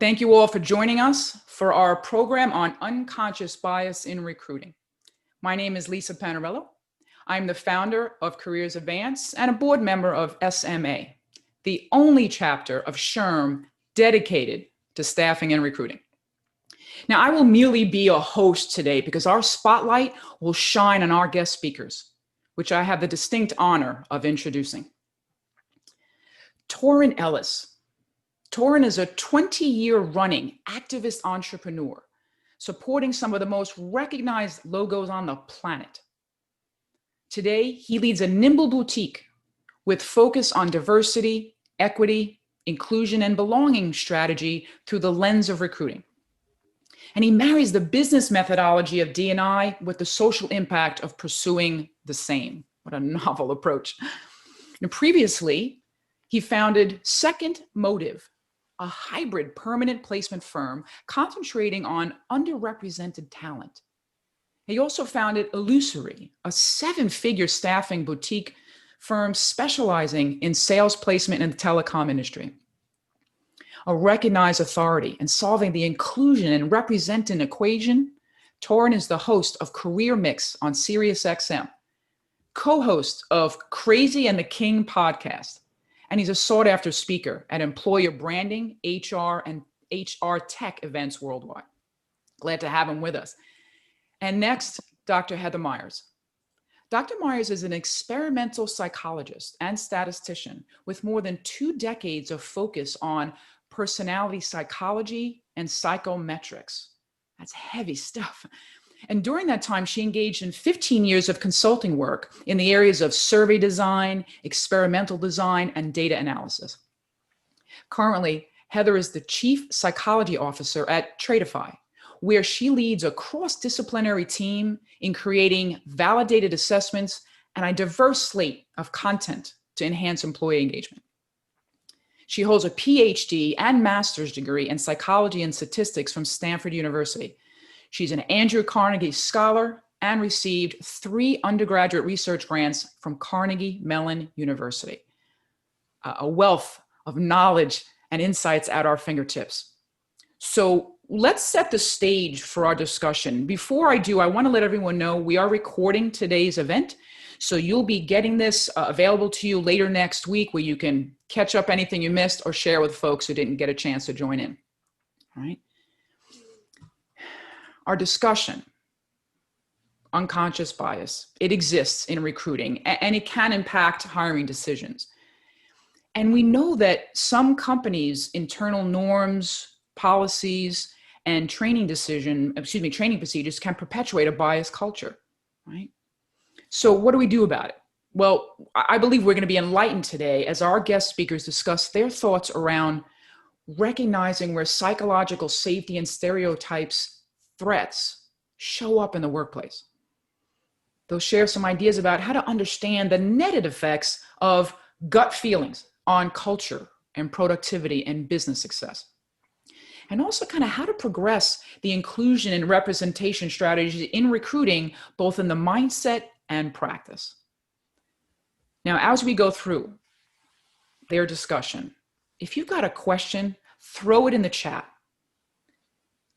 Thank you all for joining us for our program on unconscious bias in recruiting. My name is Lisa Panarello. I'm the founder of Careers Advance and a board member of SMA, the only chapter of SHRM dedicated to staffing and recruiting. Now, I will merely be a host today because our spotlight will shine on our guest speakers, which I have the distinct honor of introducing. Torrin Ellis. Torrin is a 20-year running activist entrepreneur, supporting some of the most recognized logos on the planet. Today, he leads a nimble boutique with focus on diversity, equity, inclusion, and belonging strategy through the lens of recruiting. And he marries the business methodology of D&I with the social impact of pursuing the same. What a novel approach. And previously, he founded Second Motive, a hybrid permanent placement firm concentrating on underrepresented talent. He also founded Illusory, a 7-figure staffing boutique firm specializing in sales placement in the telecom industry. A recognized authority in solving the inclusion and representing equation, Torrin is the host of Career Mix on SiriusXM, co-host of Crazy and the King podcast, and he's a sought-after speaker at employer branding, HR, and HR tech events worldwide. Glad to have him with us. And next, Dr. Heather Myers. Dr. Myers is an experimental psychologist and statistician with more than 2 decades of focus on personality psychology and psychometrics. That's heavy stuff. And during that time, she engaged in 15 years of consulting work in the areas of survey design, experimental design, and data analysis. Currently, Heather is the Chief Psychology Officer at Tradeify, where she leads a cross-disciplinary team in creating validated assessments and a diverse slate of content to enhance employee engagement. She holds a PhD and master's degree in psychology and statistics from Stanford University. She's an Andrew Carnegie Scholar and received 3 undergraduate research grants from Carnegie Mellon University. A wealth of knowledge and insights at our fingertips. So let's set the stage for our discussion. Before I do, I want to let everyone know we are recording today's event. So you'll be getting this available to you later next week where you can catch up anything you missed or share with folks who didn't get a chance to join in. All right. Our discussion, unconscious bias, it exists in recruiting and it can impact hiring decisions. And we know that some companies' internal norms, policies, and training procedures can perpetuate a biased culture, right? So what do we do about it? Well, I believe we're going to be enlightened today as our guest speakers discuss their thoughts around recognizing where psychological safety and stereotypes threats show up in the workplace. They'll share some ideas about how to understand the netted effects of gut feelings on culture and productivity and business success. And also kind of how to progress the inclusion and representation strategies in recruiting, both in the mindset and practice. Now, as we go through their discussion, if you've got a question, throw it in the chat.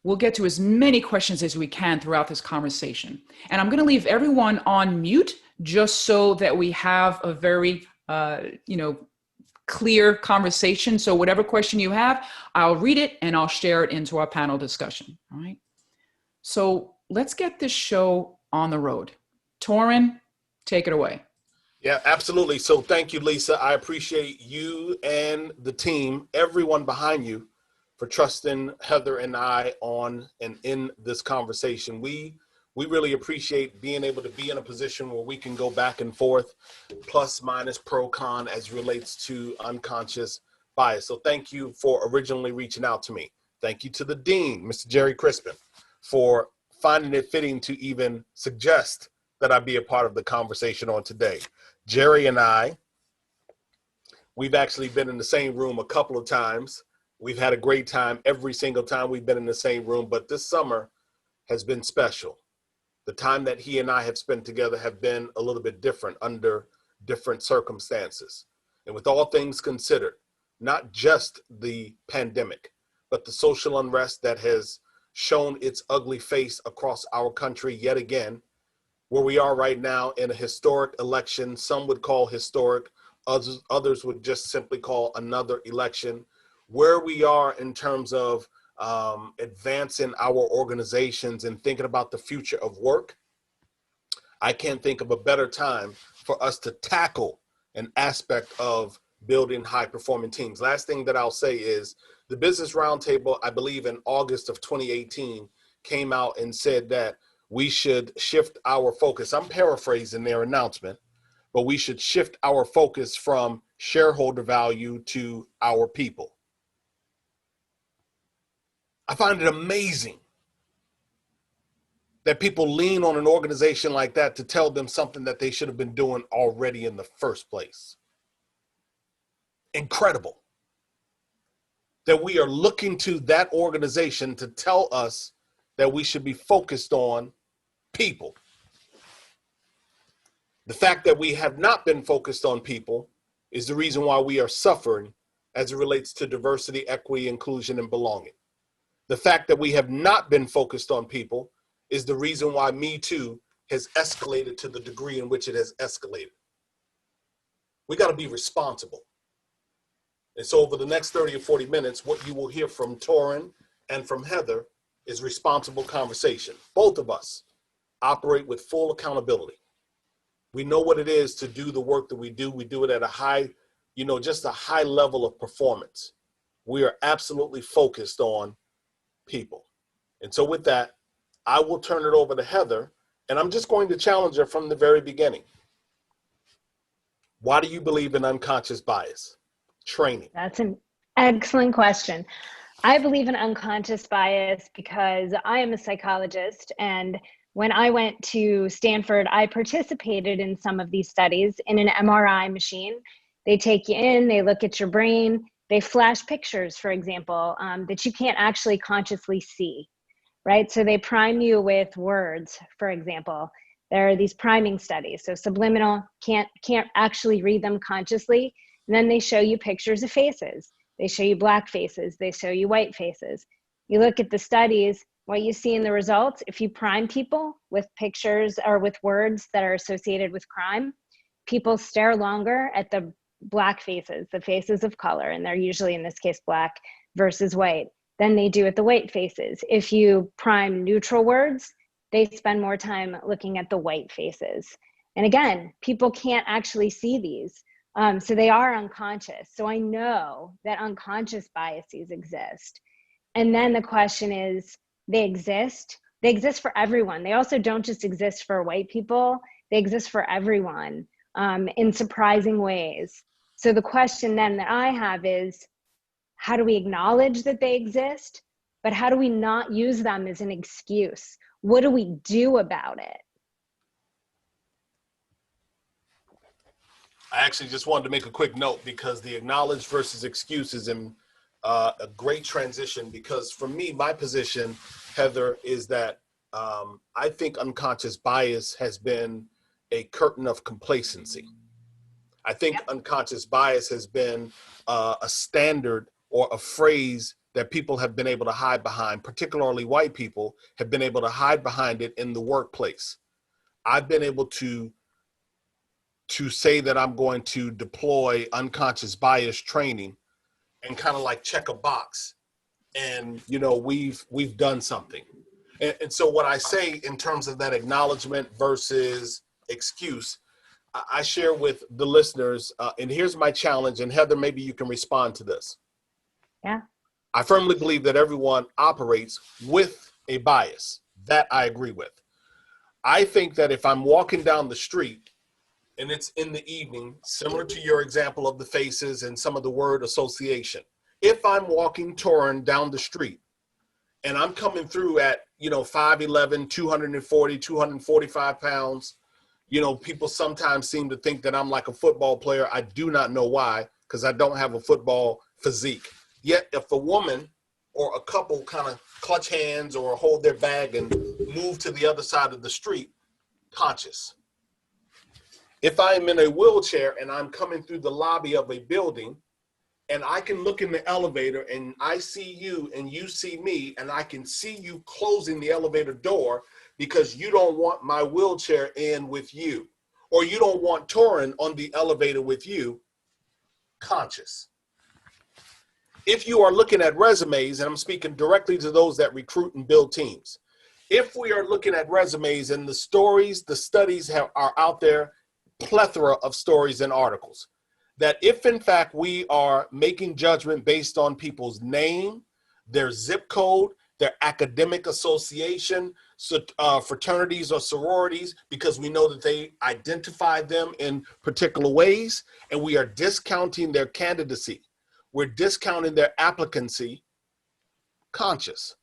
We'll get to as many questions as we can throughout this conversation. And I'm going to leave everyone on mute just so that we have a very, clear conversation. So whatever question you have, I'll read it and I'll share it into our panel discussion. All right. So let's get this show on the road. Torrin, take it away. Yeah, absolutely. So thank you, Lisa. I appreciate you and the team, everyone behind you, for trusting Heather and I on and in this conversation. We really appreciate being able to be in a position where we can go back and forth, plus, minus, pro, con, as relates to unconscious bias. So thank you for originally reaching out to me. Thank you to the Dean, Mr. Jerry Crispin, for finding it fitting to even suggest that I be a part of the conversation on today. Jerry and I, we've actually been in the same room a couple of times. We've had a great time every single time we've been in the same room, but this summer has been special. The time that he and I have spent together have been a little bit different under different circumstances. And with all things considered, not just the pandemic, but the social unrest that has shown its ugly face across our country yet again, where we are right now in a historic election. Some would call historic, others would just simply call another election. Where we are in terms of advancing our organizations and thinking about the future of work, I can't think of a better time for us to tackle an aspect of building high-performing teams. Last thing that I'll say is the Business Roundtable, I believe in August of 2018, came out and said that we should shift our focus. I'm paraphrasing their announcement, but we should shift our focus from shareholder value to our people. I find it amazing that people lean on an organization like that to tell them something that they should have been doing already in the first place. Incredible that we are looking to that organization to tell us that we should be focused on people. The fact that we have not been focused on people is the reason why we are suffering as it relates to diversity, equity, inclusion, and belonging. The fact that we have not been focused on people is the reason why Me Too has escalated to the degree in which it has escalated. We got to be responsible. And so over the next 30 or 40 minutes, what you will hear from Torin and from Heather is responsible conversation. Both of us operate with full accountability. We know what it is to do the work that we do. We do it at a high, just a high level of performance. We are absolutely focused on people. And so with that, I will turn it over to Heather, and I'm just going to challenge her from the very beginning. Why do you believe in unconscious bias training? That's an excellent question. I believe in unconscious bias because I am a psychologist, and when I went to Stanford, I participated in some of these studies in an MRI machine. They take you in, they look at your brain, they flash pictures, for example, that you can't actually consciously see, right? So they prime you with words, for example. There are these priming studies. So subliminal, can't actually read them consciously. And then they show you pictures of faces. They show you black faces. They show you white faces. You look at the studies, what you see in the results, if you prime people with pictures or with words that are associated with crime, people stare longer at the black faces, the faces of color, and they're usually, in this case, black versus white, than they do at the white faces. If you prime neutral words, they spend more time looking at the white faces. And again, people can't actually see these. So they are unconscious. So I know that unconscious biases exist. And then the question is, they exist for everyone. They also don't just exist for white people, they exist for everyone in surprising ways. So the question then that I have is, how do we acknowledge that they exist, but how do we not use them as an excuse? What do we do about it? I actually just wanted to make a quick note because the acknowledge versus excuse is in a great transition, because for me, my position, Heather, is that I think unconscious bias has been a curtain of complacency. I think unconscious bias has been a standard or a phrase that people have been able to hide behind, particularly white people have been able to hide behind it in the workplace. I've been able to say that I'm going to deploy unconscious bias training and kind of like check a box, and we've done something. And so what I say in terms of that acknowledgement versus excuse, I share with the listeners, and here's my challenge, and Heather, maybe you can respond to this. Yeah. I firmly believe that everyone operates with a bias. That I agree with. I think that if I'm walking down the street and it's in the evening, similar to your example of the faces and some of the word association, if I'm walking Torin down the street and I'm coming through at 5'11", 240, 245 pounds, people sometimes seem to think that I'm like a football player. I do not know why, because I don't have a football physique. Yet if a woman or a couple kind of clutch hands or hold their bag and move to the other side of the street, conscious. If I am in a wheelchair and I'm coming through the lobby of a building and I can look in the elevator and I see you and you see me, and I can see you closing the elevator door because you don't want my wheelchair in with you, or you don't want Torin on the elevator with you, conscious. If you are looking at resumes, and I'm speaking directly to those that recruit and build teams, if we are looking at resumes and the stories, the studies are out there, plethora of stories and articles, that if in fact we are making judgment based on people's name, their zip code, their academic association, fraternities or sororities, because we know that they identify them in particular ways, and we are discounting their candidacy, we're discounting their applicancy, conscious.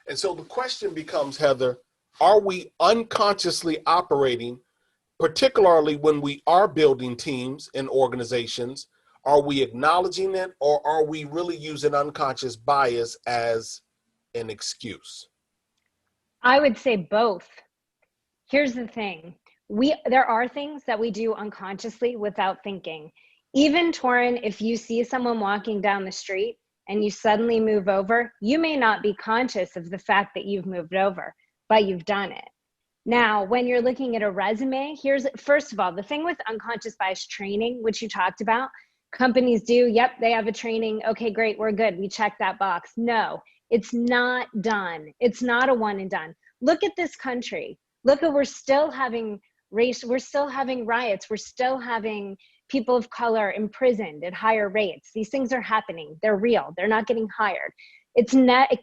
And so the question becomes, Heather, are we unconsciously operating, particularly when we are building teams and organizations? Are we acknowledging it, or are we really using unconscious bias as an excuse? I would say both. Here's the thing. There are things that we do unconsciously without thinking. Even Torin, if you see someone walking down the street and you suddenly move over, you may not be conscious of the fact that you've moved over, but you've done it. Now, when you're looking at a resume, first of all, the thing with unconscious bias training, which you talked about, companies do, yep, they have a training. Okay, great, we're good. We check that box. No, it's not done. It's not a one and done. Look at this country. Look at, we're still having we're still having riots. We're still having people of color imprisoned at higher rates. These things are happening. They're real. They're not getting hired. It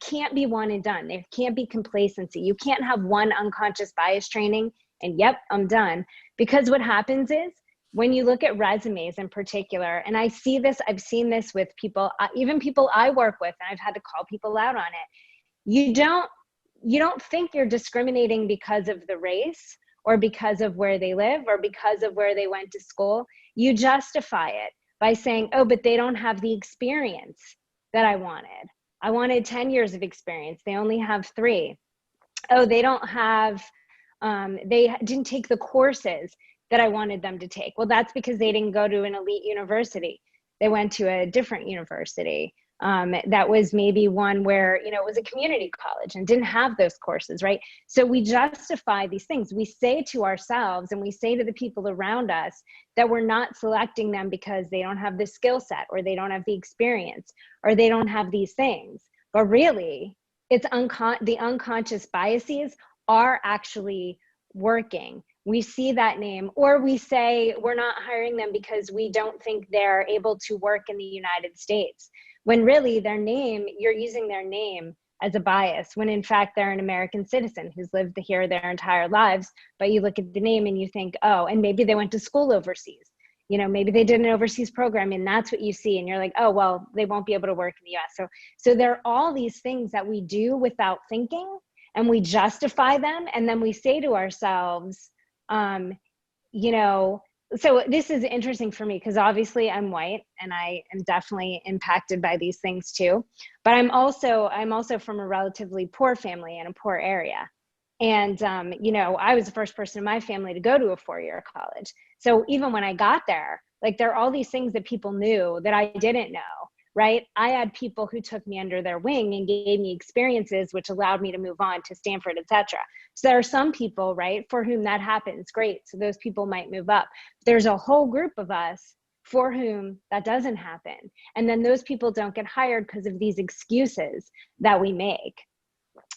can't be one and done. There can't be complacency. You can't have one unconscious bias training and yep, I'm done. Because what happens is when you look at resumes in particular, and I've seen this with people, even people I work with, and I've had to call people out on it. You don't think you're discriminating because of the race or because of where they live or because of where they went to school. You justify it by saying, oh, but they don't have the experience that I wanted. I wanted 10 years of experience. They only have 3. Oh, they don't have, they didn't take the courses that I wanted them to take. Well, that's because they didn't go to an elite university. They went to a different university. That was maybe one where, it was a community college and didn't have those courses, right? So we justify these things. We say to ourselves and we say to the people around us that we're not selecting them because they don't have the skill set or they don't have the experience or they don't have these things. But really, it's the unconscious biases are actually working. We see that name, or we say we're not hiring them because we don't think they're able to work in the United States. When really you're using their name as a bias, when in fact they're an American citizen who's lived here their entire lives, but you look at the name and you think, oh, and maybe they went to school overseas. Maybe they did an overseas program and that's what you see. And you're like, oh, well, they won't be able to work in the US. So there are all these things that we do without thinking and we justify them. And then we say to ourselves, so this is interesting for me because obviously I'm white and I am definitely impacted by these things too. But I'm also from a relatively poor family in a poor area. And, I was the first person in my family to go to a 4-year college. So even when I got there, like there are all these things that people knew that I didn't know, right? I had people who took me under their wing and gave me experiences, which allowed me to move on to Stanford, et cetera. So there are some people, right, for whom that happens. Great. So those people might move up. There's a whole group of us for whom that doesn't happen. And then those people don't get hired because of these excuses that we make.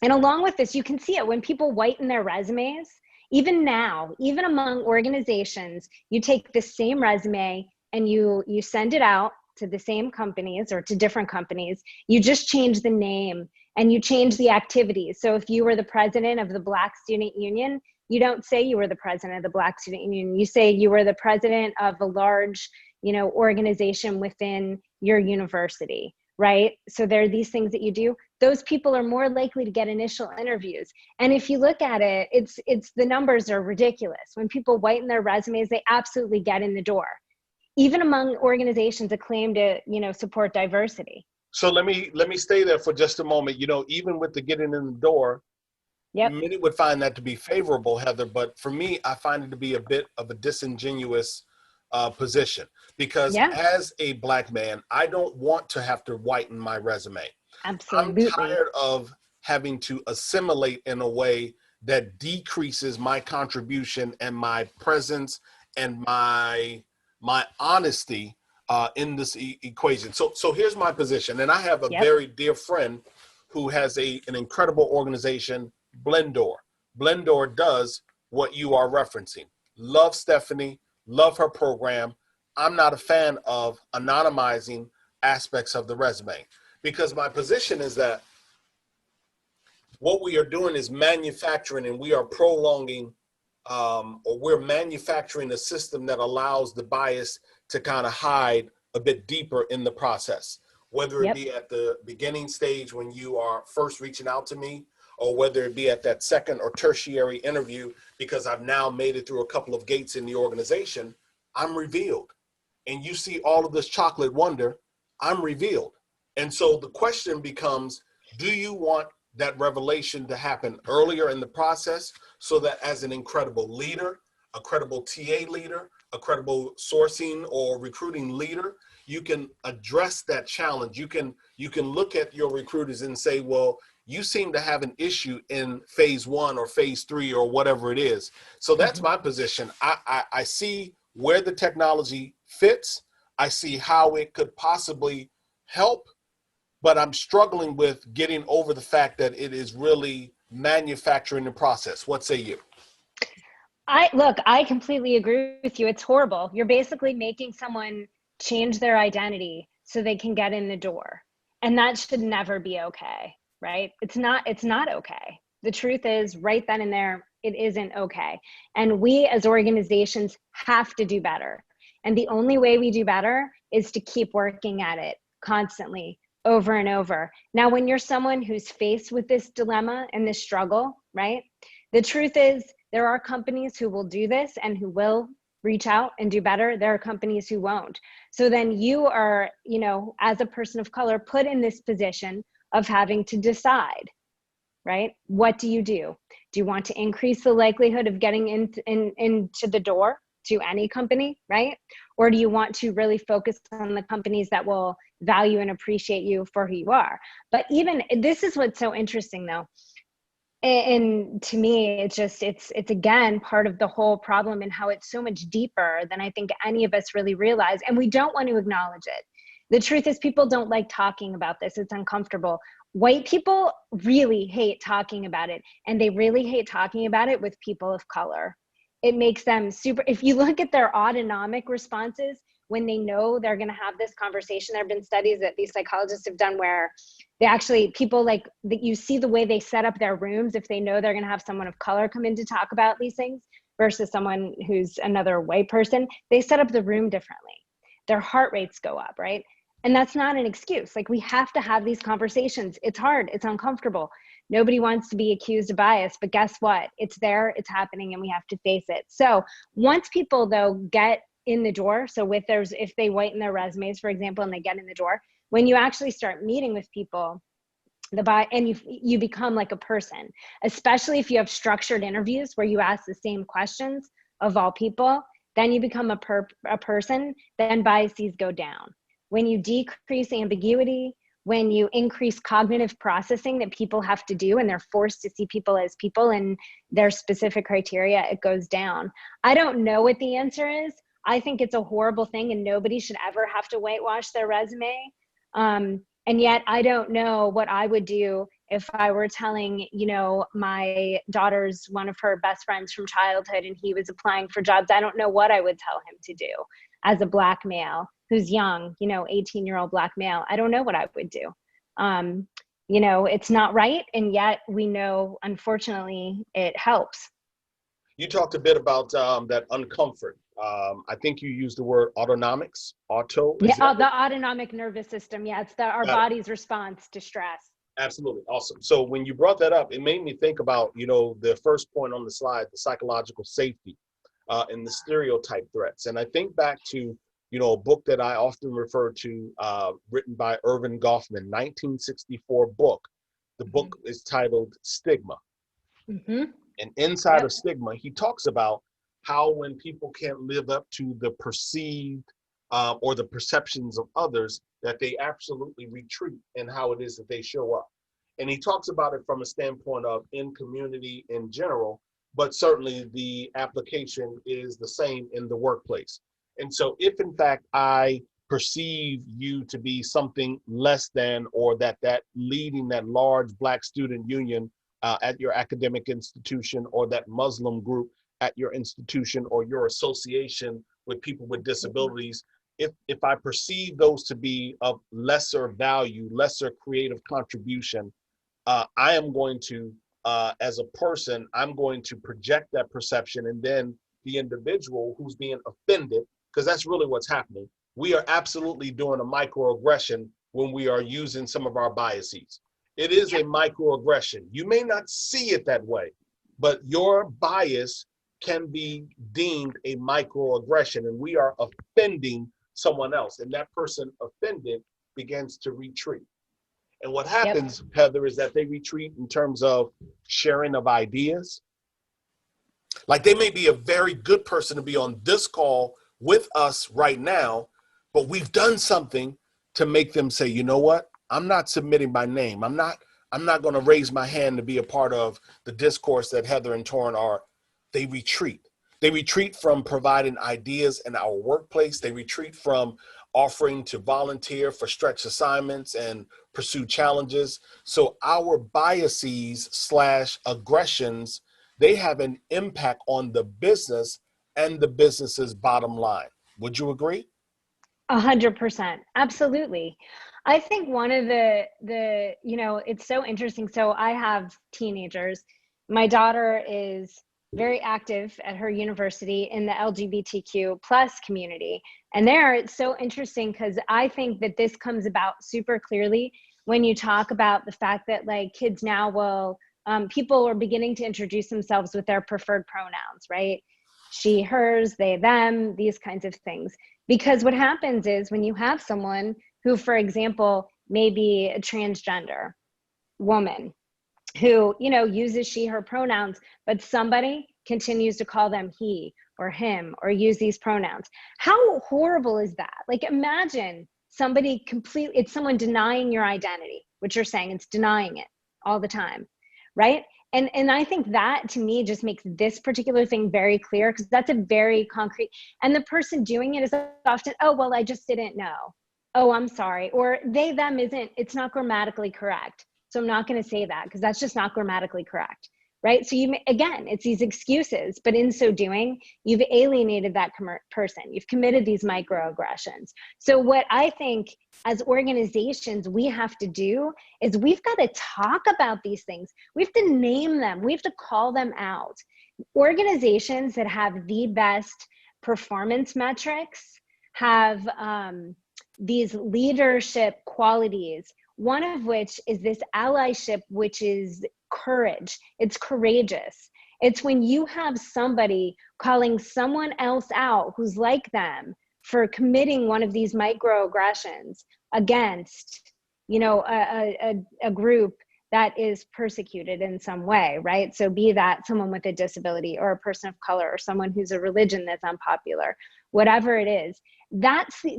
And along with this, you can see it when people whiten their resumes. Even now, even among organizations, you take the same resume and you send it out to the same companies or to different companies. You just change the name and you change the activities. So if you were the president of the Black Student Union, you don't say you were the president of the Black Student Union. You say you were the president of a large, organization within your university, right? So there are these things that you do. Those people are more likely to get initial interviews. And if you look at it, it's the numbers are ridiculous. When people whiten their resumes, they absolutely get in the door, even among organizations that claim to, support diversity. So let me stay there for just a moment. Even with the getting in the door, yep. Many would find that to be favorable, Heather. But for me, I find it to be a bit of a disingenuous position, because Yeah, as a Black man, I don't want to have to whiten my resume. I'm absolutely. tired of having to assimilate in a way that decreases my contribution and my presence and my honesty in this equation. So here's my position, and I have a Yep. very dear friend who has an incredible organization, Blendor. Blendor does what you are referencing. Love Stephanie, love her program. I'm not a fan of anonymizing aspects of the resume, because my position is that what we are doing is manufacturing, and we are prolonging, or we're manufacturing a system that allows the bias to kind of hide a bit deeper in the process, whether it Yep. be at the beginning stage when you are first reaching out to me, or whether it be at that second or tertiary interview, because I've now made it through a couple of gates in the organization. I'm revealed. And you see all of this chocolate wonder, I'm revealed. And so the question becomes, do you want that revelation to happen earlier in the process, so that as an incredible leader, a credible TA leader, a credible sourcing or recruiting leader, you can address that challenge? You can look at your recruiters and say, well, you seem to have an issue in phase 1 or phase 3 or whatever it is. So that's my position. I see where the technology fits. I see how it could possibly help, but I'm struggling with getting over the fact that it is really manufacturing the process. What say you? I completely agree with you. It's horrible. You're basically making someone change their identity so they can get in the door. And that should never be okay, right? It's not okay. The truth is, right then and there, it isn't okay. And we as organizations have to do better. And the only way we do better is to keep working at it constantly, over and over. Now, when you're someone who's faced with this dilemma and this struggle, right? The truth is, there are companies who will do this and who will reach out and do better. There are companies who won't. So then you are, as a person of color, put in this position of having to decide, right? What do you do? Do you want to increase the likelihood of getting into the door to any company, right? Or do you want to really focus on the companies that will value and appreciate you for who you are? But even this is what's so interesting, though. And to me, it's again part of the whole problem, and how it's so much deeper than I think any of us really realize, and we don't want to acknowledge it. The truth is, people don't like talking about this. It's uncomfortable. White people really hate talking about it, and they really hate talking about it with people of color. It makes them super, if you look at their autonomic responses when they know they're going to have this conversation. There have been studies that these psychologists have done where they actually, people like that, you see the way they set up their rooms if they know they're going to have someone of color come in to talk about these things versus someone who's another white person. They set up the room differently. Their heart rates go up, right? And that's not an excuse. Like, we have to have these conversations. It's hard. It's uncomfortable. Nobody wants to be accused of bias, but guess what? It's there, it's happening, and we have to face it. So once people, though, get in the door, so if they whiten their resumes, for example, and they get in the door, when you actually start meeting with people, and you become like a person, especially if you have structured interviews where you ask the same questions of all people, then you become a person, then biases go down. When you decrease ambiguity, when you increase cognitive processing that people have to do, and they're forced to see people as people and their specific criteria, it goes down. I don't know what the answer is. I think it's a horrible thing, and nobody should ever have to whitewash their resume. And yet I don't know what I would do if I were telling, my daughter's, one of her best friends from childhood, and he was applying for jobs. I don't know what I would tell him to do as a Black male who's young, 18-year-old Black male. I don't know what I would do. It's not right. And yet we know, unfortunately, it helps. You talked a bit about that uncomfort. I think you used the word autonomics. Yeah, the autonomic nervous system. Yeah, it's our body's response to stress. Absolutely. Awesome. So when you brought that up, it made me think about, the first point on the slide, the psychological safety and the stereotype threats. And I think back to, a book that I often refer to, written by Irving Goffman, 1964 book. The book is titled Stigma. Mm-hmm. And inside of Stigma, he talks about how when people can't live up to the perceived or the perceptions of others, that they absolutely retreat and how it is that they show up. And he talks about it from a standpoint of in community in general, but certainly the application is the same in the workplace. And so if in fact I perceive you to be something less than, or that leading that large Black student union at your academic institution, or that Muslim group at your institution, or your association with people with disabilities, if I perceive those to be of lesser value, lesser creative contribution, I am going to, as a person, I'm going to project that perception, and then the individual who's being offended, because that's really what's happening. We are absolutely doing a microaggression when we are using some of our biases. It is a microaggression. You may not see it that way, but your bias can be deemed a microaggression, and we are offending someone else, and that person offended begins to retreat. And what happens, Heather, is that they retreat in terms of sharing of ideas. Like they may be a very good person to be on this call with us right now, but we've done something to make them say, you know what? I'm not submitting my name. I'm not going to raise my hand to be a part of the discourse that Heather and Torrin are. They retreat. They retreat from providing ideas in our workplace. They retreat from offering to volunteer for stretch assignments and pursue challenges. So our biases / aggressions, they have an impact on the business and the business's bottom line. Would you agree? 100%. Absolutely. I think one of the, it's so interesting. So I have teenagers. My daughter is very active at her university in the LGBTQ plus community. And there it's so interesting because I think that this comes about super clearly when you talk about the fact that like kids now will, people are beginning to introduce themselves with their preferred pronouns, right? She, hers, they, them, these kinds of things. Because what happens is when you have someone who, for example, may be a transgender woman who, uses she, her pronouns, but somebody continues to call them he or him or use these pronouns. How horrible is that? Like imagine it's someone denying your identity, which you're saying, it's denying it all the time, right? And I think that to me just makes this particular thing very clear because that's a very concrete, and the person doing it is often, oh, well, I just didn't know. Oh, I'm sorry. Or they, them it's not grammatically correct. So I'm not going to say that because that's just not grammatically correct, right? So again, it's these excuses, but in so doing, you've alienated that person. You've committed these microaggressions. So what I think as organizations we have to do is we've got to talk about these things. We have to name them. We have to call them out. Organizations that have the best performance metrics have these leadership qualities, one of which is this allyship, which is courage. It's courageous. It's when you have somebody calling someone else out who's like them for committing one of these microaggressions against, a group that is persecuted in some way, right? So be that someone with a disability or a person of color or someone who's a religion that's unpopular, whatever it is.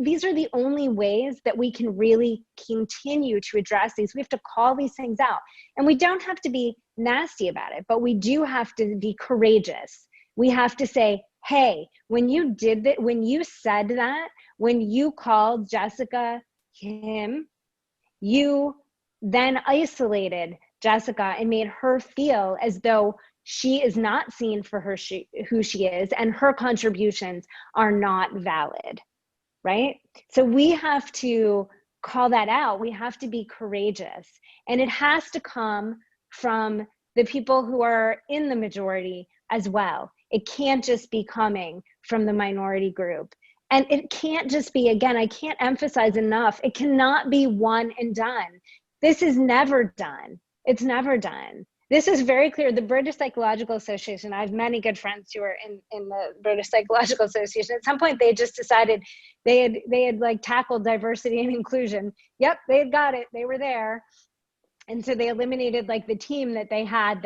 These are the only ways that we can really continue to address these. We have to call these things out, and we don't have to be nasty about it, but we do have to be courageous. We have to say, hey, when you did that, when you said that, when you called Jessica him, you then isolated Jessica and made her feel as though she is not seen for who she is, and her contributions are not valid, right? So we have to call that out. We have to be courageous, and it has to come from the people who are in the majority as well. It can't just be coming from the minority group. And it can't just be, again, I can't emphasize enough, it cannot be one and done. This is never done. It's never done. This is very clear. The British Psychological Association, I have many good friends who are in the British Psychological Association. At some point, they just decided they had like tackled diversity and inclusion. Yep, they had got it. They were there. And so they eliminated like the team that they had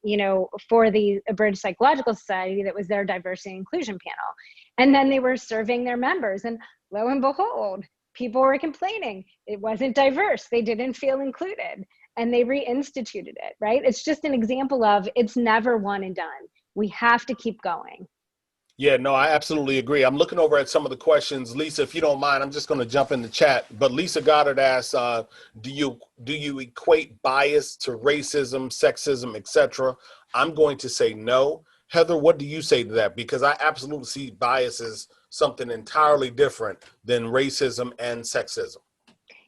you know, for the British Psychological Society, that was their diversity and inclusion panel. And then they were surveying their members, and lo and behold, people were complaining it wasn't diverse. They didn't feel included, and they reinstituted it, right? It's just an example of, it's never one and done. We have to keep going. Yeah, no, I absolutely agree. I'm looking over at some of the questions. Lisa, if you don't mind, I'm just going to jump in the chat. But Lisa Goddard asks, do you equate bias to racism, sexism, etc.? I'm going to say no. Heather, what do you say to that? Because I absolutely see bias as something entirely different than racism and sexism.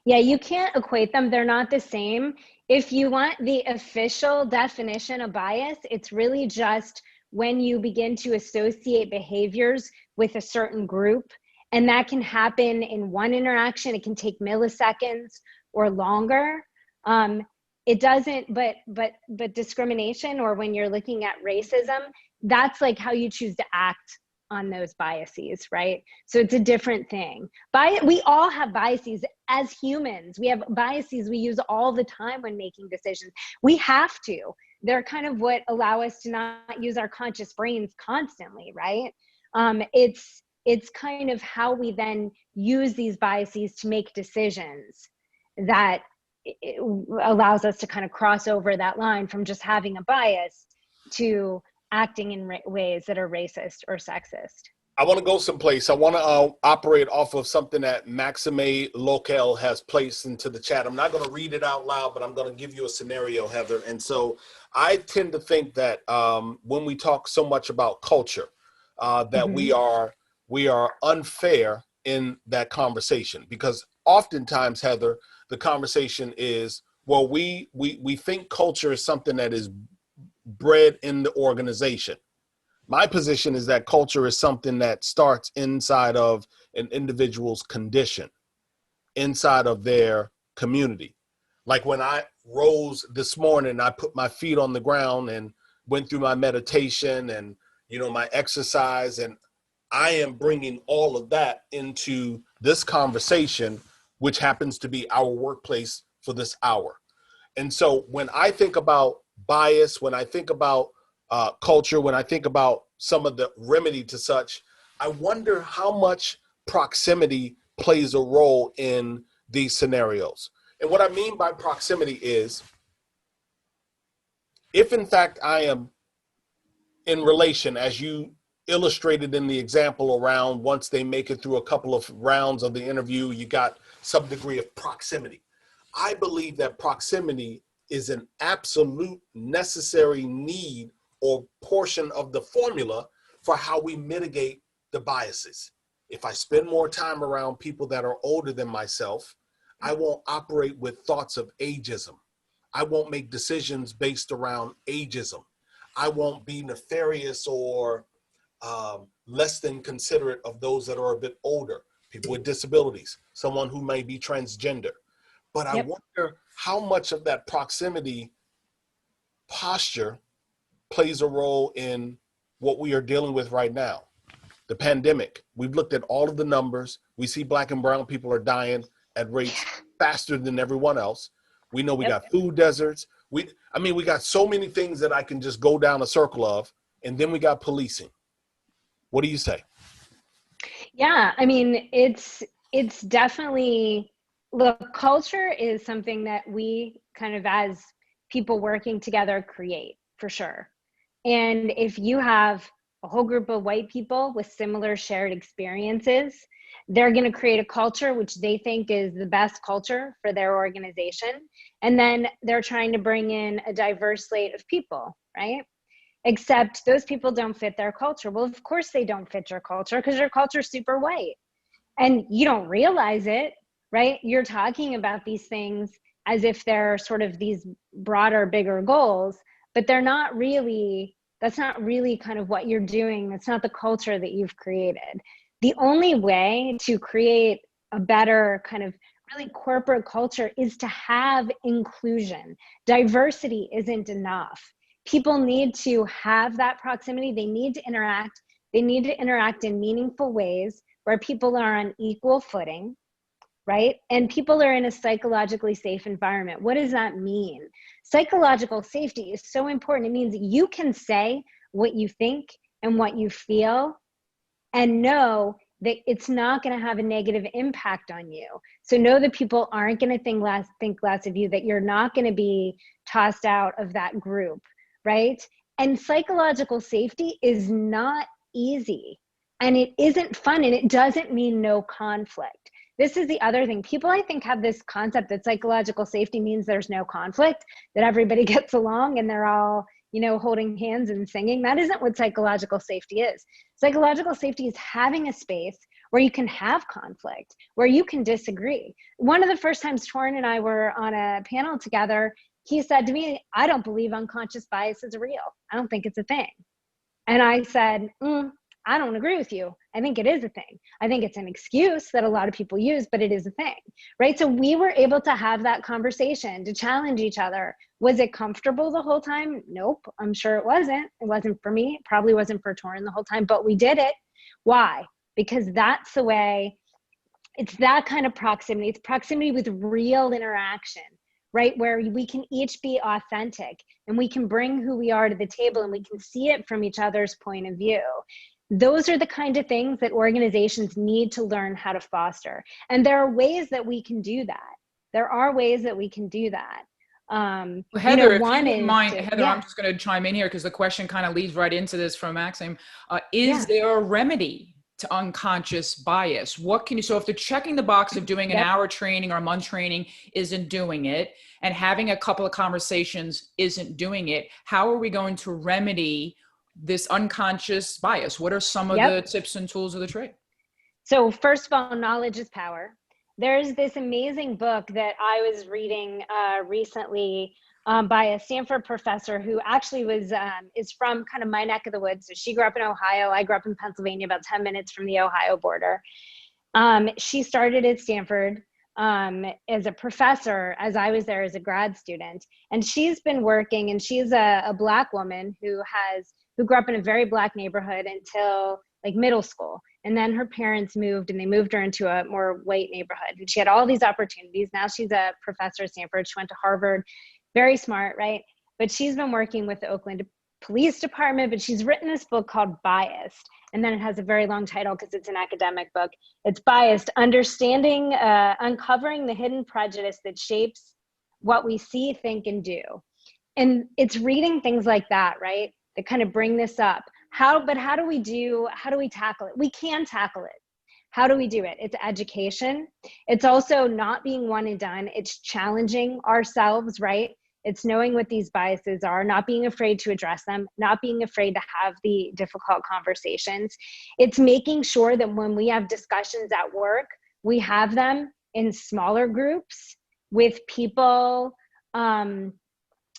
Yeah, you can't equate them. They're not the same. If you want the official definition of bias, it's really just when you begin to associate behaviors with a certain group. And that can happen in one interaction. It can take milliseconds or longer. It doesn't, but discrimination, or when you're looking at racism, that's like how you choose to act on those biases, right? So it's a different thing. We all have biases as humans. We have biases we use all the time when making decisions. We have to. They're kind of what allow us to not use our conscious brains constantly, right? It's kind of how we then use these biases to make decisions that it allows us to kind of cross over that line from just having a bias to acting in ways that are racist or sexist. I want to go someplace. I want to operate off of something that Maxime Local has placed into the chat. I'm not going to read it out loud, but I'm going to give you a scenario, Heather. And so I tend to think that when we talk so much about culture, that we are unfair in that conversation, because oftentimes, Heather, the conversation is, well, we think culture is something that is bred in the organization. My position is that culture is something that starts inside of an individual's condition, inside of their community. Like when I rose this morning, I put my feet on the ground and went through my meditation and, you know, my exercise, and I am bringing all of that into this conversation, which happens to be our workplace for this hour. And so when I think about bias, when I think about culture, when I think about some of the remedy to such, I wonder how much proximity plays a role in these scenarios. And what I mean by proximity is, if in fact I am in relation, as you illustrated in the example around, once they make it through a couple of rounds of the interview, you got some degree of proximity. I believe that proximity is an absolute necessary need or portion of the formula for how we mitigate the biases. If I spend more time around people that are older than myself, I won't operate with thoughts of ageism. I won't make decisions based around ageism. I won't be nefarious or less than considerate of those that are a bit older, people with disabilities, someone who may be transgender. But I wonder how much of that proximity posture plays a role in what we are dealing with right now. The pandemic, we've looked at all of the numbers. We see Black and brown people are dying at rates faster than everyone else. We know we got food deserts. We got so many things that I can just go down a circle of. And then we got policing. What do you say? Yeah, I mean, it's definitely, look, culture is something that we kind of, as people working together, create, for sure. And if you have a whole group of white people with similar shared experiences, they're going to create a culture which they think is the best culture for their organization. And then they're trying to bring in a diverse slate of people, right? Except those people don't fit their culture. Well, of course they don't fit your culture, because your culture is super white. And you don't realize it, right? You're talking about these things as if they're sort of these broader, bigger goals, but they're not really, that's not really kind of what you're doing. That's not the culture that you've created. The only way to create a better kind of really corporate culture is to have inclusion. Diversity isn't enough. People need to have that proximity. They need to interact. They need to interact in meaningful ways where people are on equal footing. right? And people are in a psychologically safe environment. What does that mean? Psychological safety is so important. It means you can say what you think and what you feel and know that it's not going to have a negative impact on you. So know that people aren't going to think less of you, that you're not going to be tossed out of that group, right? And psychological safety is not easy, and it isn't fun, and it doesn't mean no conflict. This is the other thing. People, I think, have this concept that psychological safety means there's no conflict, that everybody gets along and they're all, you know, holding hands and singing. That isn't what psychological safety is. Psychological safety is having a space where you can have conflict, where you can disagree. One of the first times Torrin and I were on a panel together, he said to me, I don't believe unconscious bias is real. I don't think it's a thing. And I said, I don't agree with you. I think it is a thing. I think it's an excuse that a lot of people use, but it is a thing, right? So we were able to have that conversation, to challenge each other. Was it comfortable the whole time? Nope, I'm sure it wasn't. It wasn't for me. It probably wasn't for Torrin the whole time, but we did it. Why? Because that's the way, it's that kind of proximity. It's proximity with real interaction, right? Where we can each be authentic and we can bring who we are to the table and we can see it from each other's point of view. Those are the kind of things that organizations need to learn how to foster. And there are ways that we can do that. There are ways that we can do that. Well, Heather, if you wouldn't mind, Heather, yeah. I'm just going to chime in here because the question kind of leads right into this from Maxim. Is Yeah. there a remedy to unconscious bias? What can you, so if they're checking the box of doing an hour training or a month training isn't doing it, and having a couple of conversations isn't doing it, how are we going to remedy this unconscious bias? What are some of the tips and tools of the trade? So first of all, knowledge is power. There's this amazing book that I was reading recently by a Stanford professor who actually is from kind of my neck of the woods. So she grew up in Ohio. I grew up in Pennsylvania, about 10 minutes from the Ohio border. She started at Stanford as a professor as I was there as a grad student. And she's been working, and she's a Black woman who grew up in a very Black neighborhood until like middle school. And then her parents moved and they moved her into a more white neighborhood. And she had all these opportunities. Now she's a professor at Stanford. She went to Harvard, very smart, right? But she's been working with the Oakland Police Department, but she's written this book called Biased. And then it has a very long title because it's an academic book. It's Biased, Uncovering the Hidden Prejudice That Shapes What We See, Think, and Do. And it's reading things like that, right? That kind of bring this up. How do we tackle it? We can tackle it. How do we do it? It's education. It's also not being one and done. It's challenging ourselves, right? It's knowing what these biases are, not being afraid to address them, not being afraid to have the difficult conversations. It's making sure that when we have discussions at work, we have them in smaller groups with people,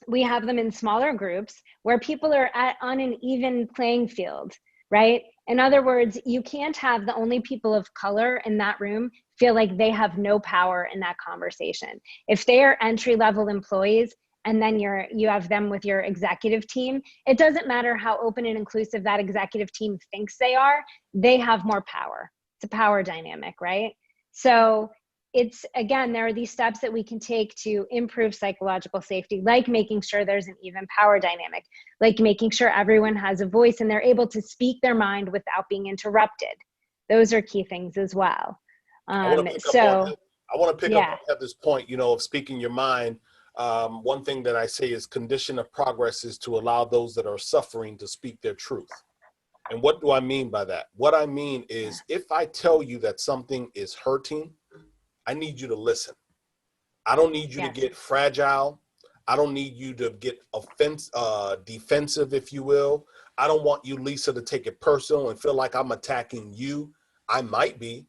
we have them in smaller groups where people are on an even playing field, right? In other words, you can't have the only people of color in that room feel like they have no power in that conversation. If they are entry-level employees and then you have them with your executive team, it doesn't matter how open and inclusive that executive team thinks they are, they have more power. It's a power dynamic, right? So it's, again, there are these steps that we can take to improve psychological safety, like making sure there's an even power dynamic, like making sure everyone has a voice and they're able to speak their mind without being interrupted. Those are key things as well. I want to pick up on this point, of speaking your mind. One thing that I say is condition of progress is to allow those that are suffering to speak their truth. And what do I mean by that? What I mean is if I tell you that something is hurting, I need you to listen. I don't need you to get fragile. I don't need you to get defensive, if you will. I don't want you, Lisa, to take it personal and feel like I'm attacking you. I might be.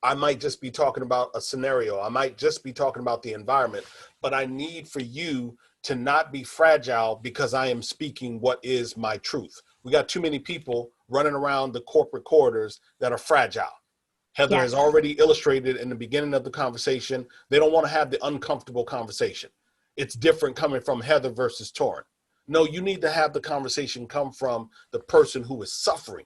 I might just be talking about a scenario. I might just be talking about the environment. But I need for you to not be fragile because I am speaking what is my truth. We got too many people running around the corporate corridors that are fragile. Heather has already illustrated in the beginning of the conversation, they don't want to have the uncomfortable conversation. It's different coming from Heather versus Torrin. No, you need to have the conversation come from the person who is suffering.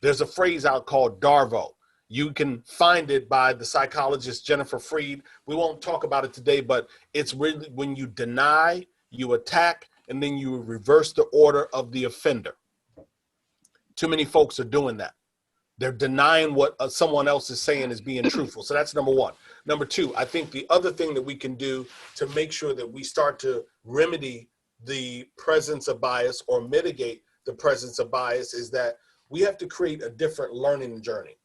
There's a phrase out called DARVO. You can find it by the psychologist Jennifer Freed. We won't talk about it today, but it's really when you deny, you attack, and then you reverse the order of the offender. Too many folks are doing that. They're denying what someone else is saying is being truthful. So that's number one. Number two, I think the other thing that we can do to make sure that we start to remedy the presence of bias or mitigate the presence of bias is that we have to create a different learning journey.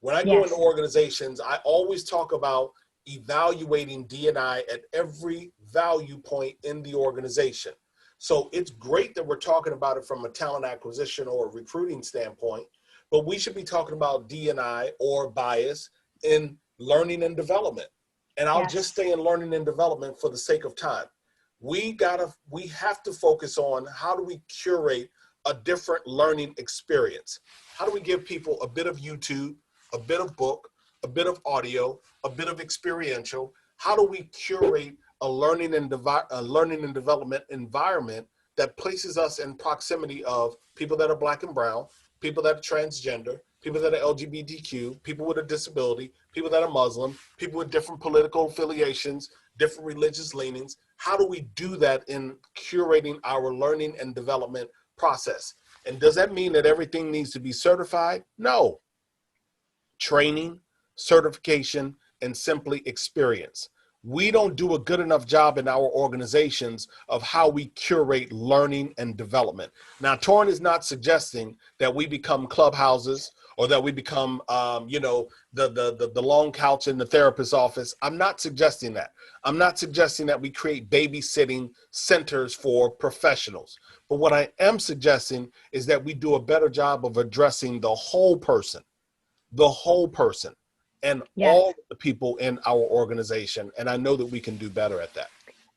When I go into organizations, I always talk about evaluating D&I at every value point in the organization. So it's great that we're talking about it from a talent acquisition or a recruiting standpoint, but we should be talking about D&I or bias in learning and development. And I'll just stay in learning and development for the sake of time. We have to focus on how do we curate a different learning experience? How do we give people a bit of YouTube, a bit of book, a bit of audio, a bit of experiential? How do we curate a learning and development environment that places us in proximity of people that are Black and brown, people that are transgender, people that are LGBTQ, people with a disability, people that are Muslim, people with different political affiliations, different religious leanings? How do we do that in curating our learning and development process? And does that mean that everything needs to be certified? No. Training, certification, and simply experience. We don't do a good enough job in our organizations of how we curate learning and development. Now, Torrin is not suggesting that we become clubhouses or that we become, the long couch in the therapist's office. I'm not suggesting that. I'm not suggesting that we create babysitting centers for professionals. But what I am suggesting is that we do a better job of addressing the whole person and all the people in our organization. And I know that we can do better at that.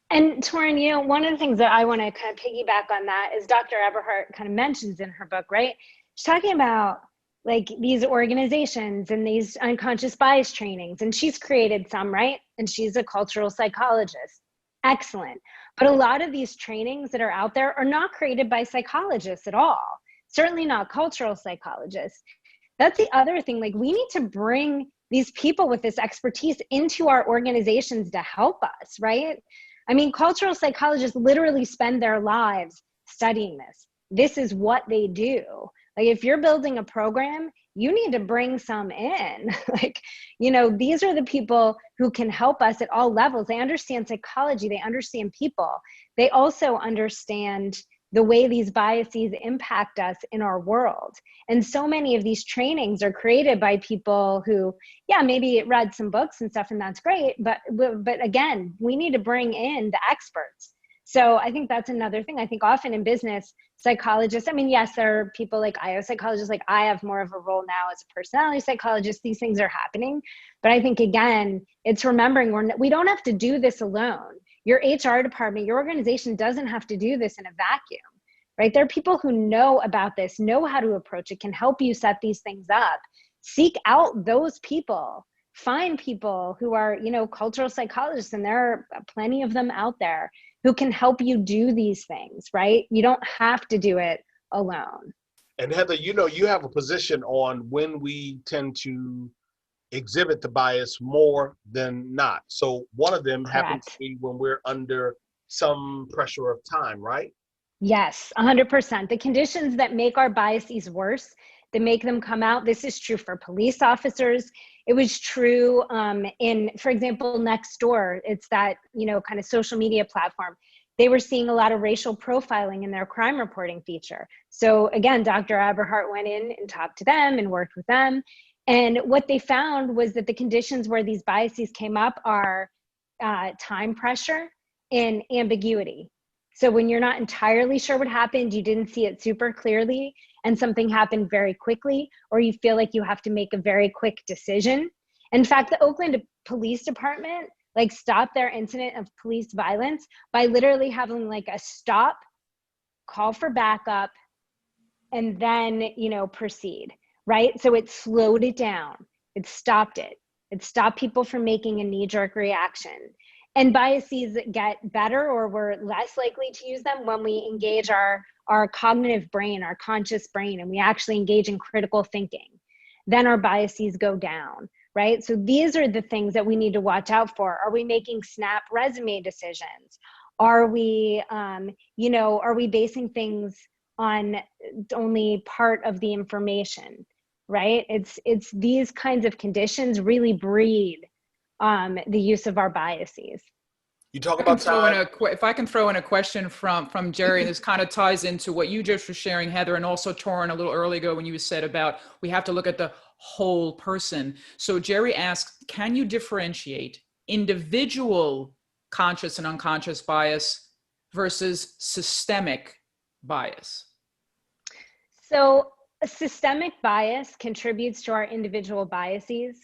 And Torrin, one of the things that I want to kind of piggyback on that is Dr. Eberhardt kind of mentions in her book, right? She's talking about like these organizations and these unconscious bias trainings, and she's created some, right? And she's a cultural psychologist. Excellent. But a lot of these trainings that are out there are not created by psychologists at all. Certainly not cultural psychologists. That's the other thing. Like, we need to bring these people with this expertise into our organizations to help us, right? I mean, cultural psychologists literally spend their lives studying this. This is what they do. Like, if you're building a program, you need to bring some in. These are the people who can help us at all levels. They understand psychology. They understand people. They also understand the way these biases impact us in our world. And so many of these trainings are created by people who, maybe read some books and stuff, and that's great. But again, we need to bring in the experts. So I think that's another thing. I think often in business, psychologists, yes, there are people like IO psychologists, like I have more of a role now as a personality psychologist. These things are happening. But I think, again, it's remembering we don't have to do this alone. Your HR department, your organization doesn't have to do this in a vacuum, right? There are people who know about this, know how to approach it, can help you set these things up. Seek out those people. Find people who are, cultural psychologists, and there are plenty of them out there who can help you do these things, right? You don't have to do it alone. And Heather, you have a position on when we tend to exhibit the bias more than not. So one of them happens to be when we're under some pressure of time, right? Yes, 100%. The conditions that make our biases worse, that make them come out. This is true for police officers. It was true for example, Nextdoor. It's that, kind of social media platform. They were seeing a lot of racial profiling in their crime reporting feature. So again, Dr. Eberhardt went in and talked to them and worked with them. And what they found was that the conditions where these biases came up are time pressure and ambiguity. So when you're not entirely sure what happened, you didn't see it super clearly, and something happened very quickly, or you feel like you have to make a very quick decision. In fact, the Oakland Police Department stopped their incident of police violence by literally having a stop, call for backup, and then, proceed. Right? So it slowed it down. It stopped it. It stopped people from making a knee-jerk reaction. And biases get better, or we're less likely to use them when we engage our cognitive brain, our conscious brain, and we actually engage in critical thinking. then our biases go down, right? So these are the things that we need to watch out for. Are we making snap resume decisions? Are we, are we basing things on only part of the information, right? It's these kinds of conditions really breed the use of our biases. You talk I can about throw in time. if I can throw in a question from Jerry, and this kind of ties into what you just were sharing, Heather, and also Torrin a little early ago when you said about we have to look at the whole person. So Jerry asked, can you differentiate individual conscious and unconscious bias versus systemic bias? So a systemic bias contributes to our individual biases,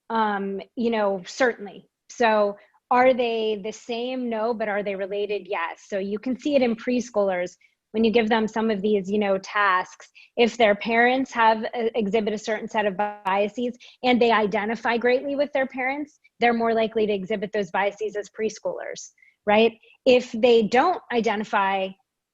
certainly. So are they the same? No, but are they related? Yes. So you can see it in preschoolers when you give them some of these, tasks. If their parents have exhibit a certain set of biases and they identify greatly with their parents, they're more likely to exhibit those biases as preschoolers, right? If they don't identify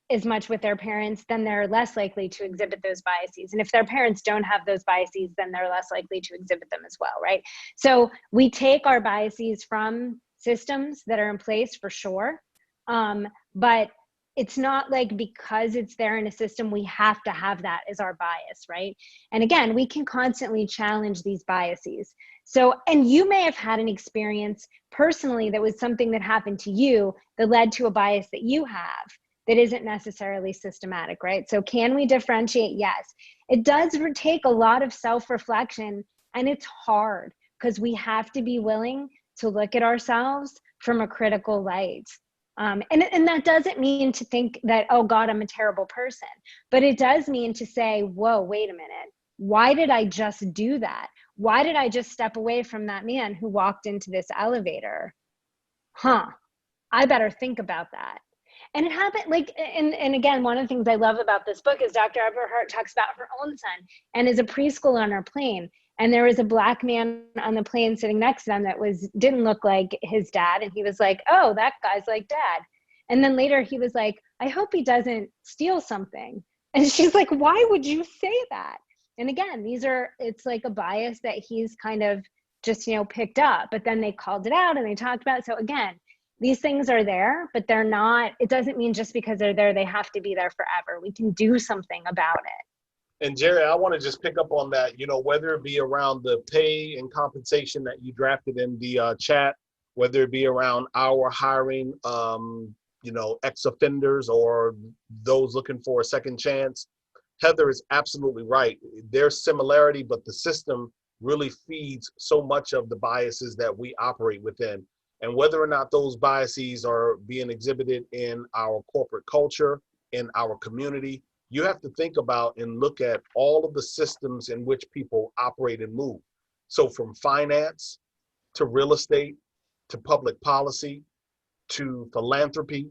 as much with their parents, then they're less likely to exhibit those biases. And if their parents don't have those biases, then they're less likely to exhibit them as well, right? So we take our biases from systems that are in place for sure. But it's not like because it's there in a system, we have to have that as our bias, right? And again, we can constantly challenge these biases. So, and you may have had an experience personally that was something that happened to you that led to a bias that you have that isn't necessarily systematic, right? So can we differentiate? Yes. It does take a lot of self-reflection, and it's hard because we have to be willing to look at ourselves from a critical light. And that doesn't mean to think that, oh God, I'm a terrible person, but it does mean to say, whoa, wait a minute. Why did I just do that? Why did I just step away from that man who walked into this elevator? I better think about that. And it happened and again, one of the things I love about this book is Dr. Everhart talks about her own son and is a preschooler on her plane. And there was a Black man on the plane sitting next to them that didn't look like his dad. And he was like, oh, that guy's like dad. And then later he was like, I hope he doesn't steal something. And she's like, why would you say that? And again, it's like a bias that he's kind of just, picked up, but then they called it out and they talked about it. So again, these things are there, but they're not, it doesn't mean just because they're there, they have to be there forever. We can do something about it. And Jerry, I want to just pick up on that, whether it be around the pay and compensation that you drafted in the chat, whether it be around our hiring, ex-offenders or those looking for a second chance. Heather is absolutely right. There's similarity, but the system really feeds so much of the biases that we operate within. And whether or not those biases are being exhibited in our corporate culture, in our community, you have to think about and look at all of the systems in which people operate and move. So from finance to real estate to public policy to philanthropy,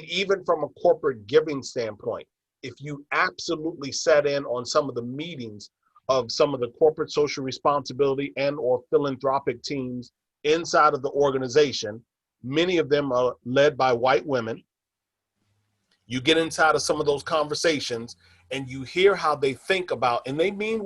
even from a corporate giving standpoint, if you absolutely sat in on some of the meetings of some of the corporate social responsibility and or philanthropic teams inside of the organization, many of them are led by white women. You get inside of some of those conversations and you hear how they think about, and they mean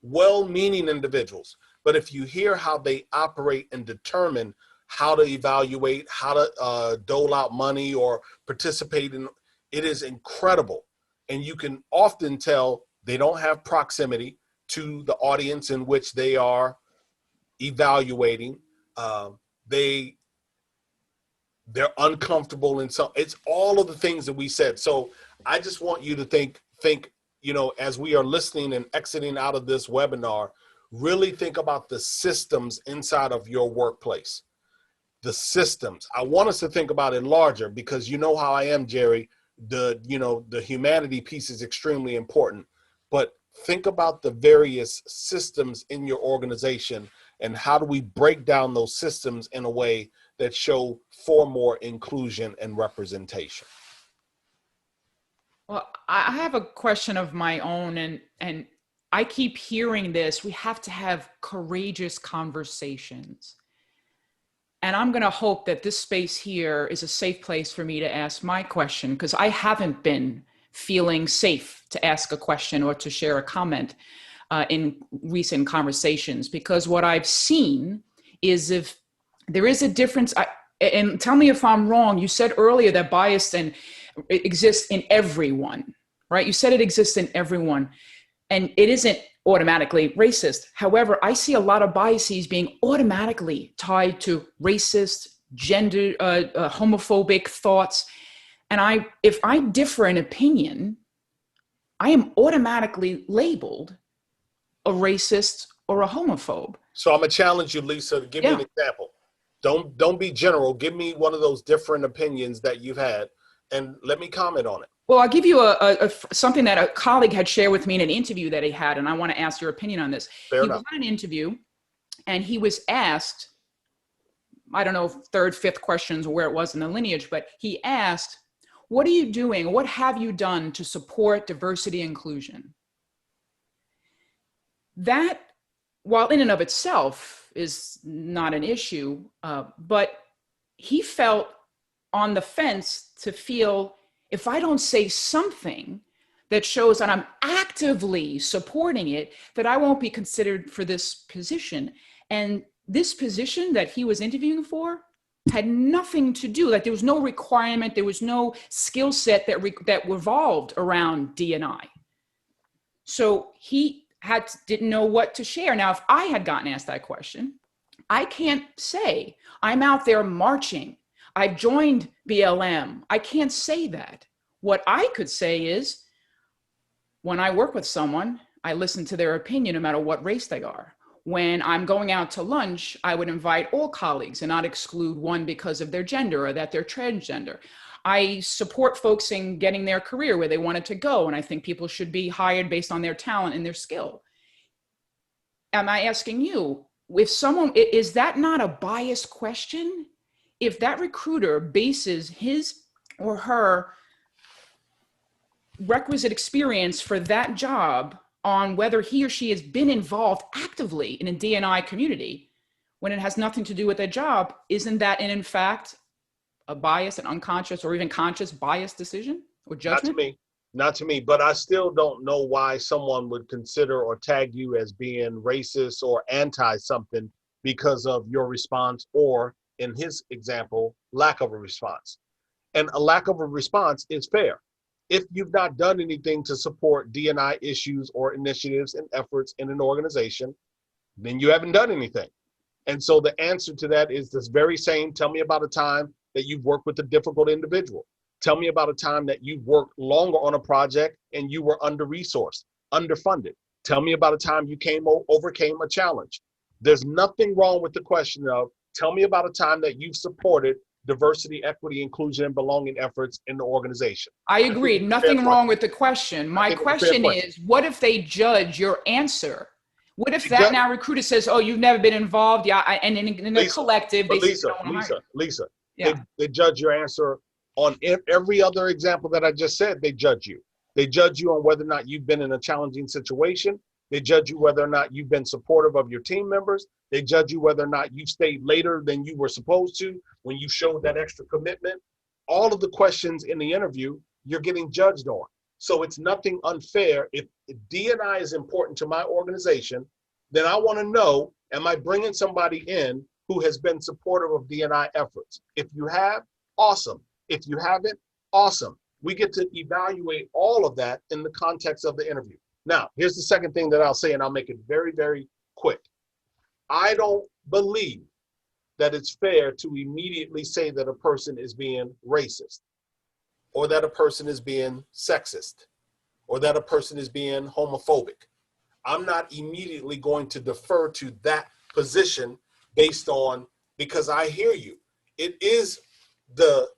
well-meaning individuals. But if you hear how they operate and determine how to evaluate, how to dole out money or participate in, it is incredible. And you can often tell they don't have proximity to the audience in which they are evaluating. They're uncomfortable, and so it's all of the things that we said. So I just want you to think, as we are listening and exiting out of this webinar, really think about the systems inside of your workplace. The systems. I want us to think about it larger because you know how I am, Jerry. The humanity piece is extremely important, but think about the various systems in your organization and how do we break down those systems in a way that show for more inclusion and representation. Well, I have a question of my own, and I keep hearing this. We have to have courageous conversations. And I'm going to hope that this space here is a safe place for me to ask my question, because I haven't been feeling safe to ask a question or to share a comment. in recent conversations, because what I've seen is if there is a difference, and tell me if I'm wrong, you said earlier that bias and it exists in everyone, right? You said it exists in everyone, and it isn't automatically racist. However, I see a lot of biases being automatically tied to racist, gender, homophobic thoughts. And if I differ in opinion, I am automatically labeled a racist or a homophobe. So I'm gonna challenge you, Lisa, to give me an example. Don't be general. Give me one of those different opinions that you've had, and let me comment on it. Well, I'll give you something that a colleague had shared with me in an interview that he had, and I want to ask your opinion on this. Fair he enough. was on an interview, and he was asked, I don't know, third, fifth questions or where it was in the lineage, but he asked, what are you doing? What have you done to support diversity and inclusion? That, while in and of itself is not an issue, but he felt on the fence to feel, if I don't say something that shows that I'm actively supporting it, that I won't be considered for this position. And this position that he was interviewing for had nothing to do, like there was no requirement, there was no skill set that revolved around D&I. So he didn't know what to share. Now, if I had gotten asked that question, I can't say I'm out there marching, I've joined BLM. I can't say that. What I could say is, when I work with someone, I listen to their opinion no matter what race they are. When I'm going out to lunch, I would invite all colleagues and not exclude one because of their gender or that they're transgender. I support folks in getting their career where they wanted to go, and I think people should be hired based on their talent and their skill. Am I asking you, if someone, is that not a biased question? If that recruiter bases his or her requisite experience for that job on whether he or she has been involved actively in a D&I community, when it has nothing to do with their job, isn't that in fact a bias, an unconscious or even conscious bias decision or judgment? Not to me, but I still don't know why someone would consider or tag you as being racist or anti something because of your response, or in his example, lack of a response. And a lack of a response is fair. If you've not done anything to support D&I issues or initiatives and efforts in an organization, then you haven't done anything. And so the answer to that is this very same, tell me about a time that you've worked with a difficult individual. Tell me about a time that you've worked longer on a project and you were under-resourced, underfunded. Tell me about a time you overcame a challenge. There's nothing wrong with the question of, tell me about a time that you've supported diversity, equity, inclusion, and belonging efforts in the organization. I agree. Nothing wrong with the question. My question is, what if they judge your answer? What if that now recruiter says, oh, you've never been involved? Yeah. And in the collective, they Lisa, they judge your answer on every other example that I just said. They judge you. They judge you on whether or not you've been in a challenging situation. They judge you whether or not you've been supportive of your team members. They judge you whether or not you stayed later than you were supposed to when you showed that extra commitment. All of the questions in the interview, you're getting judged on. So it's nothing unfair. If D&I is important to my organization, then I want to know, am I bringing somebody in who has been supportive of D&I efforts? If you have, awesome. If you haven't, awesome. We get to evaluate all of that in the context of the interview. Now, here's the second thing that I'll say, and I'll make it very, very quick. I don't believe that it's fair to immediately say that a person is being racist, or that a person is being sexist, or that a person is being homophobic. I'm not immediately going to defer to that position based on, because I hear you. It is the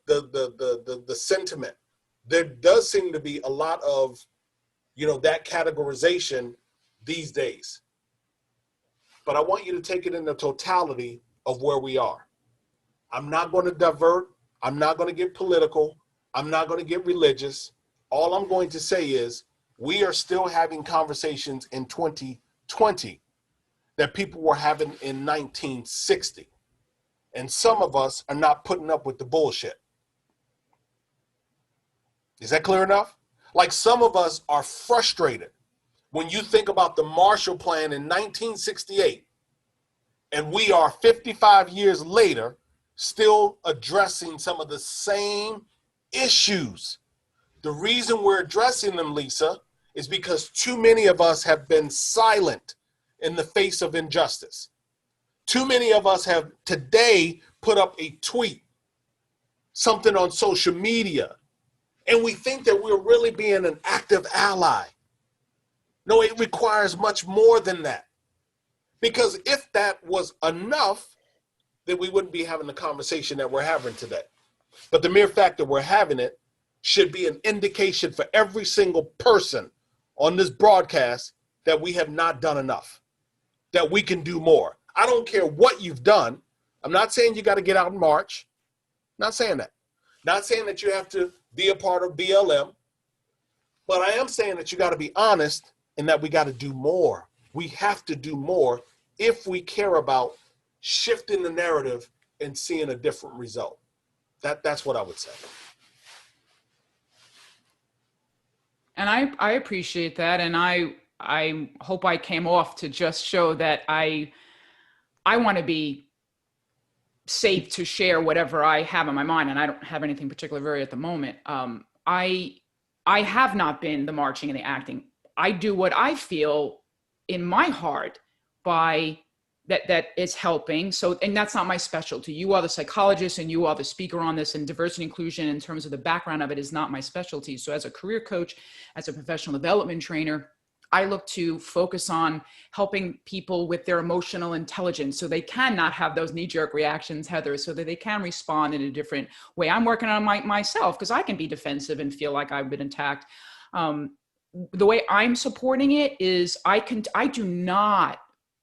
sentiment. There does seem to be a lot of, that categorization these days. But I want you to take it in the totality of where we are. I'm not going to divert. I'm not going to get political. I'm not going to get religious. All I'm going to say is we are still having conversations in 2020 that people were having in 1960. And some of us are not putting up with the bullshit. Is that clear enough? Like, some of us are frustrated when you think about the Marshall Plan in 1968, and we are 55 years later, still addressing some of the same issues. The reason we're addressing them, Lisa, is because too many of us have been silent in the face of injustice. Too many of us have today put up a tweet, something on social media, and we think that we're really being an active ally. No, it requires much more than that. Because if that was enough, then we wouldn't be having the conversation that we're having today. But the mere fact that we're having it should be an indication for every single person on this broadcast that we have not done enough, that we can do more. I don't care what you've done. I'm not saying you got to get out and march. Not saying that. Not saying that you have to be a part of BLM. But I am saying that you got to be honest and that we got to do more. We have to do more if we care about shifting the narrative and seeing a different result. That's what I would say. And I appreciate that. And I hope I came off to just show that I want to be safe to share whatever I have in my mind. And I don't have anything particular at the moment. I have not been the marching and the acting. I do what I feel in my heart by that is helping. So, and that's not my specialty. You are the psychologist and you are the speaker on this, and diversity inclusion in terms of the background of it is not my specialty. So as a career coach, as a professional development trainer, I look to focus on helping people with their emotional intelligence so they can not have those knee-jerk reactions, Heather, so that they can respond in a different way. I'm working on myself because I can be defensive and feel like I've been attacked. The way I'm supporting it is I do not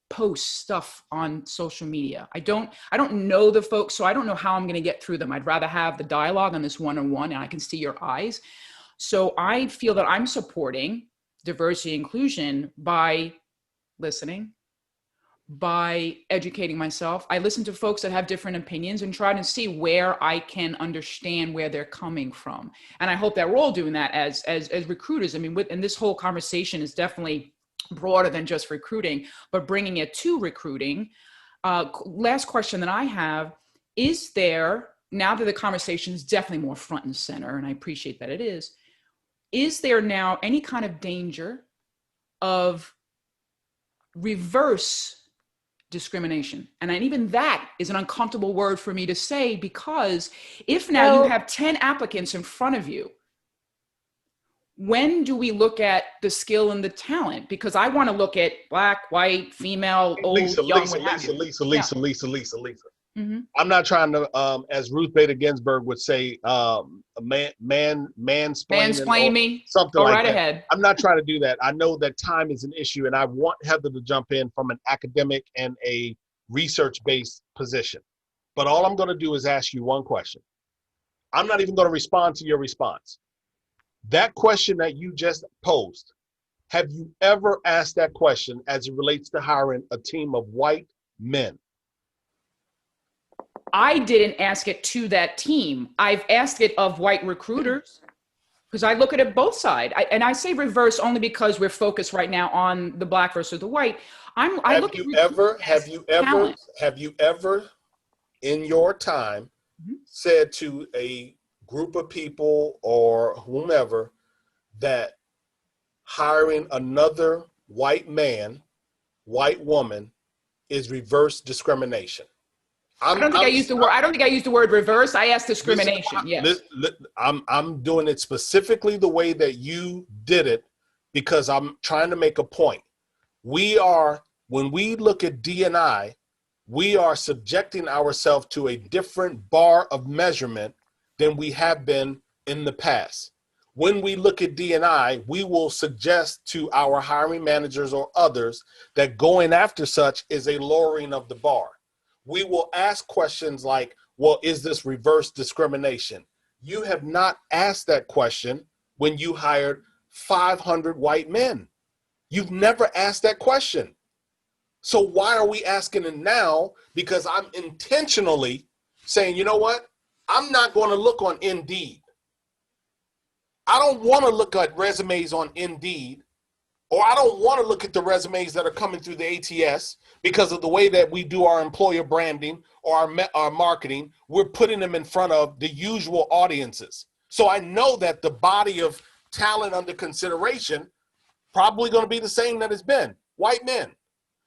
post stuff on social media. I don't know the folks, so I don't know how I'm going to get through them. I'd rather have the dialogue on this one-on-one and I can see your eyes. So I feel that I'm supporting diversity and inclusion by listening, by educating myself. I listen to folks that have different opinions and try to see where I can understand where they're coming from. And I hope that we're all doing that as recruiters. I mean, and this whole conversation is definitely broader than just recruiting, but bringing it to recruiting. Last question that I have, is there, now that the conversation is definitely more front and center, and I appreciate that it is there now any kind of danger of reverse discrimination? And even that is an uncomfortable word for me to say, because if now you have 10 applicants in front of you, when do we look at the skill and the talent? Because I want to look at black, white, female, old, young, what have you. Lisa. Mm-hmm. I'm not trying to, as Ruth Bader Ginsburg would say, mansplain me, something like that. Ahead. I'm not trying to do that. I know that time is an issue, and I want Heather to jump in from an academic and a research-based position. But all I'm going to do is ask you one question. I'm not even going to respond to your response. That question that you just posed, have you ever asked that question as it relates to hiring a team of white men? I didn't ask it to that team. I've asked it of white recruiters because I look at it both sides. And I say reverse only because we're focused right now on the black versus the white. Have you ever in your time said to a group of people or whomever that hiring another white man, white woman is reverse discrimination? I don't think I used the word reverse. I asked discrimination. Yes. I'm doing it specifically the way that you did it because I'm trying to make a point. When we look at D&I, we are subjecting ourselves to a different bar of measurement than we have been in the past. When we look at D&I, we will suggest to our hiring managers or others that going after such is a lowering of the bar. We will ask questions like, well, is this reverse discrimination? You have not asked that question when you hired 500 white men. You've never asked that question. So why are we asking it now? Because I'm intentionally saying, you know what? I'm not going to look on Indeed. I don't want to look at resumes on Indeed or I don't want to look at the resumes that are coming through the ATS because of the way that we do our employer branding or our marketing. We're putting them in front of the usual audiences. So I know that the body of talent under consideration probably going to be the same that it's been, white men.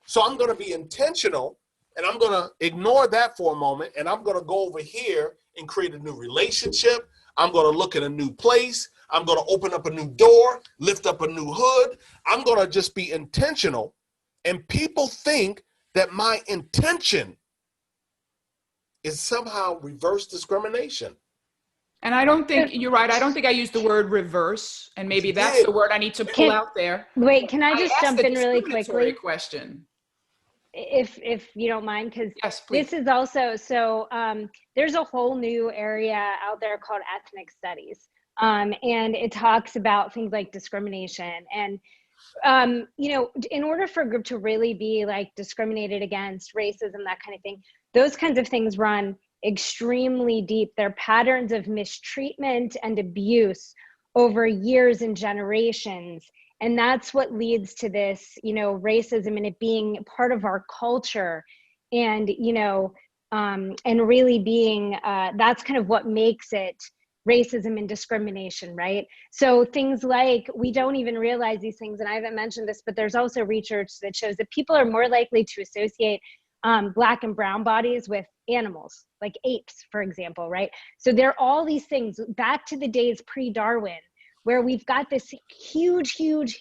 So I'm going to be intentional, and I'm going to ignore that for a moment, and I'm going to go over here and create a new relationship. I'm going to look at a new place. I'm going to open up a new door, lift up a new hood. I'm going to just be intentional. And people think that my intention is somehow reverse discrimination. And I don't think you're right. I don't think I used the word reverse, and maybe You that's did. the word I need to pull out there. Wait, can I just asked jump a in really discriminatory quickly? question. If you don't mind, because Yes, please. this is also, so there's a whole new area out there called ethnic studies. And it talks about things like discrimination. And, you know, in order for a group to really be like discriminated against, racism, that kind of thing, those kinds of things run extremely deep. They're patterns of mistreatment and abuse over years and generations. And that's what leads to this, you know, racism and it being part of our culture. And, you know, and really being, that's kind of what makes it racism and discrimination, right? So things like, we don't even realize these things, and I haven't mentioned this, but there's also research that shows that people are more likely to associate Black and brown bodies with animals, like apes, for example, right? So there are all these things back to the days pre-Darwin, where we've got this huge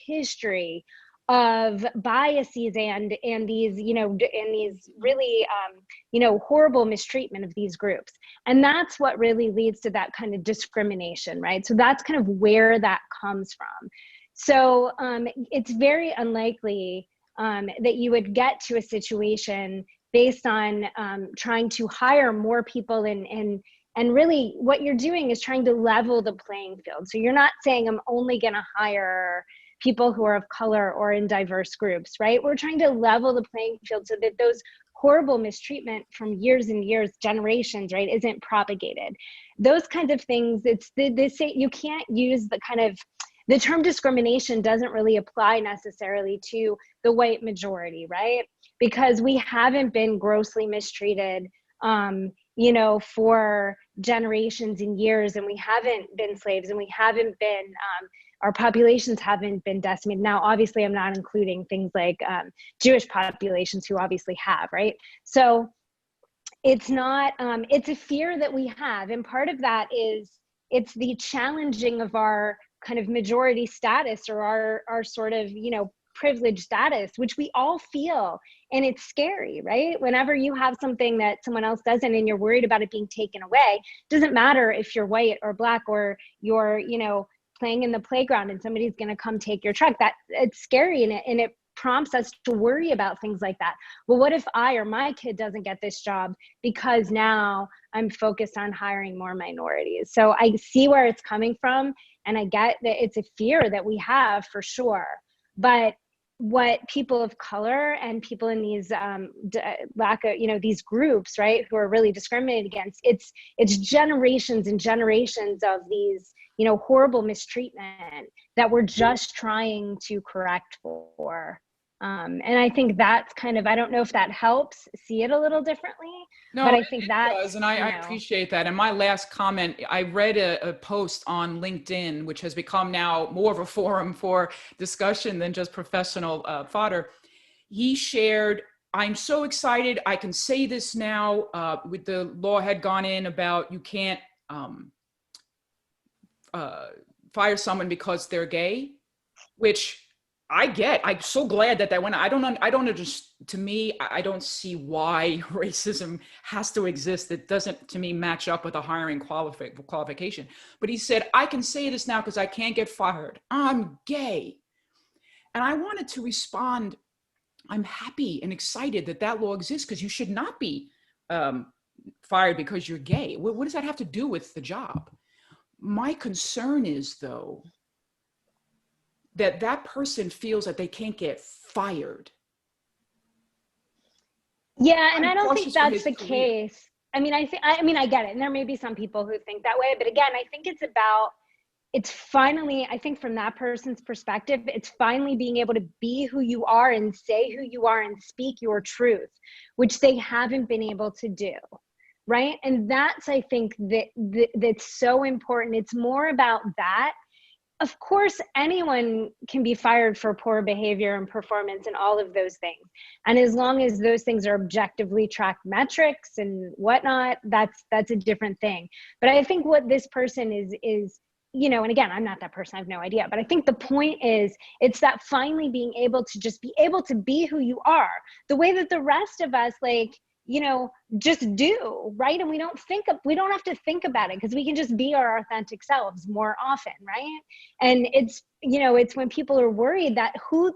history of biases and these, you know, and these really, you know, horrible mistreatment of these groups. And that's what really leads to that kind of discrimination, right? So that's kind of where that comes from. So it's very unlikely that you would get to a situation based on trying to hire more people and really what you're doing is trying to level the playing field. So you're not saying I'm only going to hire people who are of color or in diverse groups, right? We're trying to level the playing field so that those horrible mistreatment from years and years, generations, right, isn't propagated. Those kinds of things, they say you can't use the kind of, the term discrimination doesn't really apply necessarily to the white majority, right? Because we haven't been grossly mistreated, you know, for generations and years, and we haven't been slaves, and we haven't been, our populations haven't been decimated. Now, obviously, I'm not including things like Jewish populations who obviously have, right? So it's not, it's a fear that we have. And part of that is, it's the challenging of our kind of majority status or our sort of, you know, privileged status, which we all feel. And it's scary, right? Whenever you have something that someone else doesn't and you're worried about it being taken away, doesn't matter if you're white or Black or you're, you know, playing in the playground and somebody's going to come take your truck. That it's scary, and it prompts us to worry about things like that. Well, what if I or my kid doesn't get this job because now I'm focused on hiring more minorities? So I see where it's coming from, and I get that it's a fear that we have for sure. But what people of color and people in these lack of, you know, these groups, right, who are really discriminated against, it's generations and generations of these, you know, horrible mistreatment that we're just trying to correct for. And I think that's kind of, I don't know if that helps see it a little differently, No, but I think that does, and I appreciate that. And my last comment, I read a post on LinkedIn, which has become now more of a forum for discussion than just professional fodder. He shared, I'm so excited, I can say this now, with the law had gone in about you can't fire someone because they're gay, which I get. I'm so glad that went. I don't just, to me, I don't see why racism has to exist. It doesn't, to me, match up with a hiring qualification. But he said, I can say this now because I can't get fired. I'm gay. And I wanted to respond, I'm happy and excited that that law exists, because you should not be fired because you're gay. What does that have to do with the job? My concern is, though, that person feels that they can't get fired. Yeah, and I don't think that's the case. I mean, I get it. And there may be some people who think that way, but again, I think it's about it's finally, I think from that person's perspective, it's finally being able to be who you are and say who you are and speak your truth, which they haven't been able to do. Right. And that's, I think that's so important. It's more about that. Of course, anyone can be fired for poor behavior and performance and all of those things. And as long as those things are objectively tracked metrics and whatnot, that's a different thing. But I think what this person is, you know, and again, I'm not that person, I have no idea, but I think the point is, it's that finally being able to just be able to be who you are, the way that the rest of us, like, you know, just do, right? And we don't have to think about it, because we can just be our authentic selves more often, right? And it's, you know, it's when people are worried that who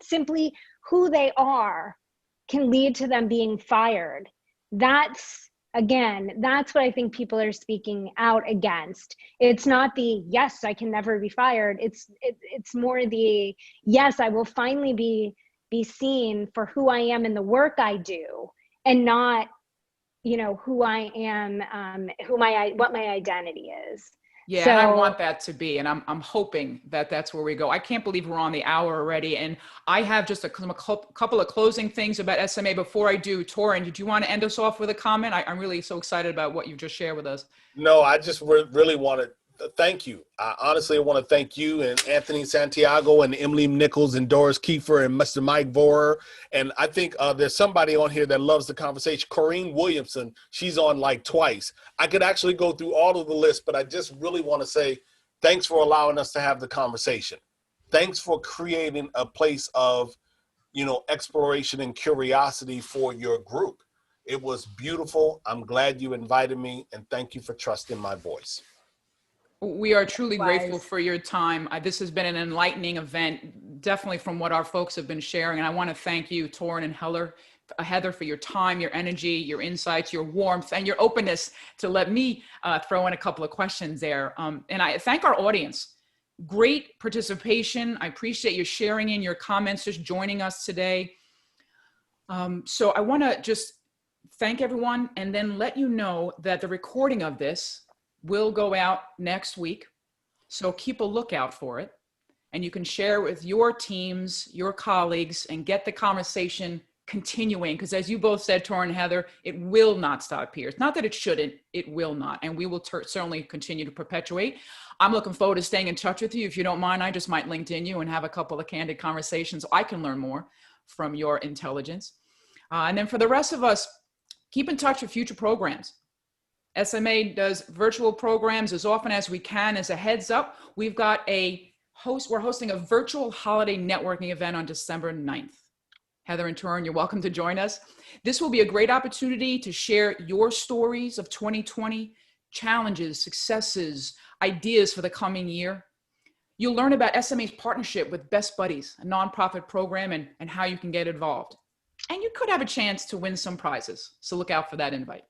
they are can lead to them being fired. That's, again, that's what I think people are speaking out against. It's not the, yes, I can never be fired. It's more the, yes, I will finally be seen for who I am in the work I do, and not, you know, who I am, what my identity is. Yeah, So, and I want that to be, and I'm hoping that that's where we go. I can't believe we're on the hour already, and I have just a couple of closing things about SMA before I do. Torin, did you want to end us off with a comment? I'm really so excited about what you've just shared with us. No, I just really want to thank you. Honestly, I want to thank you and Anthony Santiago and Emily Nichols and Doris Kiefer and Mr. Mike Vorer. And I think there's somebody on here that loves the conversation. Corrine Williamson, she's on like twice. I could actually go through all of the list, but I just really want to say thanks for allowing us to have the conversation. Thanks for creating a place of, you know, exploration and curiosity for your group. It was beautiful. I'm glad you invited me, and thank you for trusting my voice. We are truly grateful for your time. This has been an enlightening event, definitely from what our folks have been sharing. And I want to thank you, Torin and Heather, for your time, your energy, your insights, your warmth, and your openness to let me throw in a couple of questions there. And I thank our audience. Great participation. I appreciate you sharing in your comments, just joining us today. So I want to just thank everyone, and then let you know that the recording of this will go out next week. So keep a lookout for it, and you can share with your teams, your colleagues, and get the conversation continuing. Because as you both said, Torin and Heather, it will not stop here. It's not that it shouldn't, it will not. And we will certainly continue to perpetuate. I'm looking forward to staying in touch with you. If you don't mind, I just might LinkedIn you and have a couple of candid conversations so I can learn more from your intelligence. And then for the rest of us, keep in touch with future programs. SMA does virtual programs as often as we can. As a heads up, we're hosting a virtual holiday networking event on December 9th. Heather and Torin, you're welcome to join us. This will be a great opportunity to share your stories of 2020, challenges, successes, ideas for the coming year. You'll learn about SMA's partnership with Best Buddies, a nonprofit program, and how you can get involved. And you could have a chance to win some prizes, so look out for that invite.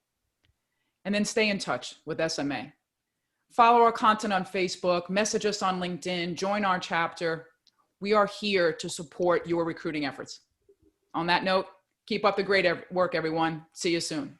And then stay in touch with SMA. Follow our content on Facebook, message us on LinkedIn, join our chapter. We are here to support your recruiting efforts. On that note, keep up the great work, everyone. See you soon.